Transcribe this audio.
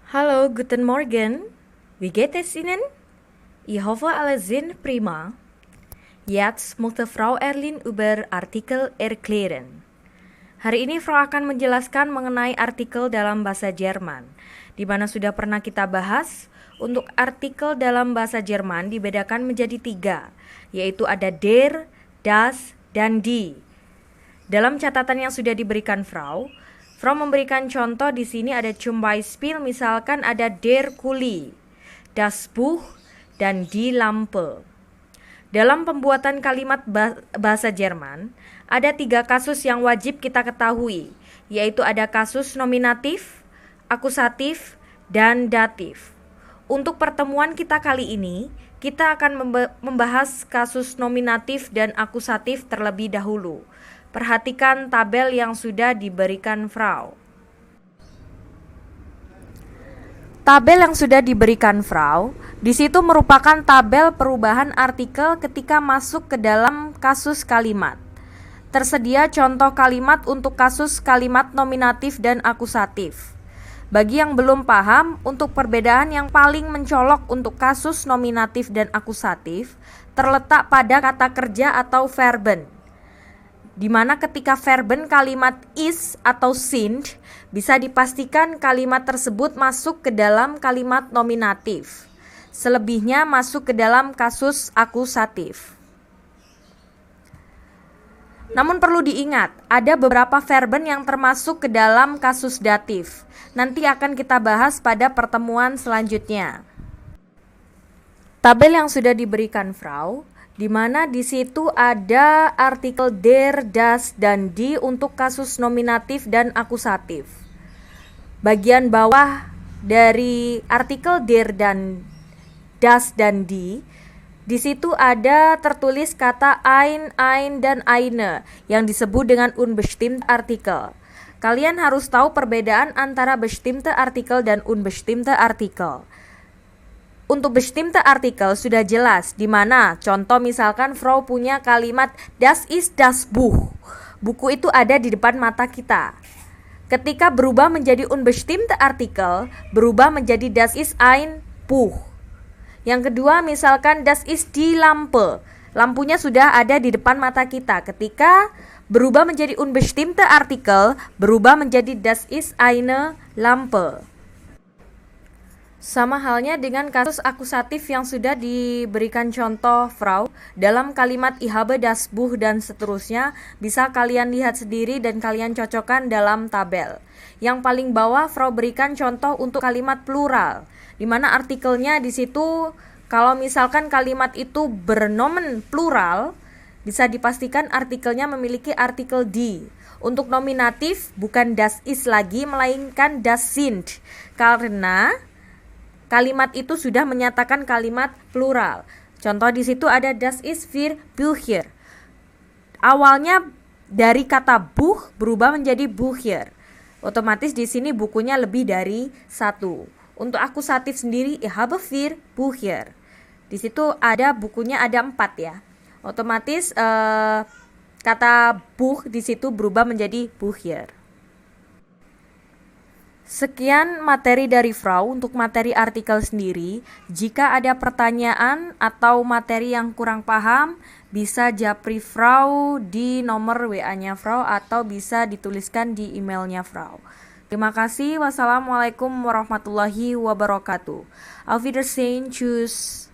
Hallo, guten Morgen. Wie geht es Ihnen? Ich hoffe, alle sind prima. Jetzt möchte Frau Erlin über Artikel erklären. Hari ini Frau akan menjelaskan mengenai artikel dalam bahasa Jerman, di mana sudah pernah kita bahas. Untuk artikel dalam bahasa Jerman dibedakan menjadi 3, yaitu ada der, das, dan die. Dalam catatan yang sudah diberikan Frau memberikan contoh di sini ada zum Beispiel, misalkan ada der Kuli, das Buch, dan die Lampe. Dalam pembuatan kalimat bahasa Jerman, ada 3 kasus yang wajib kita ketahui, yaitu ada kasus nominatif, akusatif, dan datif. Untuk pertemuan kita kali ini, kita akan membahas kasus nominatif dan akusatif terlebih dahulu. Perhatikan tabel yang sudah diberikan Frau. Tabel yang sudah diberikan Frau, di situ merupakan tabel perubahan artikel ketika masuk ke dalam kasus kalimat. Tersedia contoh kalimat untuk kasus kalimat nominatif dan akusatif. Bagi yang belum paham, untuk perbedaan yang paling mencolok untuk kasus nominatif dan akusatif terletak pada kata kerja atau verben, di mana ketika verben kalimat is atau sind, bisa dipastikan kalimat tersebut masuk ke dalam kalimat nominatif. Selebihnya masuk ke dalam kasus akusatif. Namun perlu diingat, ada beberapa verben yang termasuk ke dalam kasus datif. Nanti akan kita bahas pada pertemuan selanjutnya. Tabel yang sudah diberikan Frau, di mana di situ ada artikel der, das, dan die untuk kasus nominatif dan akusatif. Bagian bawah dari artikel der dan das dan die, di situ ada tertulis kata ein, dan eine yang disebut dengan unbestimmte Artikel. Kalian harus tahu perbedaan antara bestimmte Artikel dan unbestimmte Artikel. Untuk bestimmte Artikel sudah jelas, di mana contoh misalkan Frau punya kalimat das ist das Buch. Buku itu ada di depan mata kita. Ketika berubah menjadi unbestimmte Artikel, berubah menjadi das ist ein Buch. Yang kedua misalkan das ist die Lampe. Lampunya sudah ada di depan mata kita. Ketika berubah menjadi unbestimmte Artikel, berubah menjadi das ist eine Lampe. Sama halnya dengan kasus akusatif yang sudah diberikan contoh Frau. Dalam kalimat ich habe das Buch dan seterusnya, bisa kalian lihat sendiri dan kalian cocokkan dalam tabel. Yang paling bawah Frau berikan contoh untuk kalimat plural, di mana artikelnya di situ kalau misalkan kalimat itu bernomen plural, bisa dipastikan artikelnya memiliki artikel die. Untuk nominatif bukan das ist lagi, melainkan das sind, karena kalimat itu sudah menyatakan kalimat plural. Contoh di situ ada das ist für Bücher. Awalnya dari kata Buch berubah menjadi Bücher. Otomatis di sini bukunya lebih dari 1. Untuk akusatif sendiri ich habe 4 Bücher. Di situ ada bukunya ada 4 ya. Otomatis kata Buch di situ berubah menjadi Bücher. Sekian materi dari Frau untuk materi artikel sendiri. Jika ada pertanyaan atau materi yang kurang paham, bisa japri Frau di nomor WA-nya Frau atau bisa dituliskan di emailnya Frau. Terima kasih. Wassalamualaikum warahmatullahi wabarakatuh. Auf Wiedersehen. Tschüss.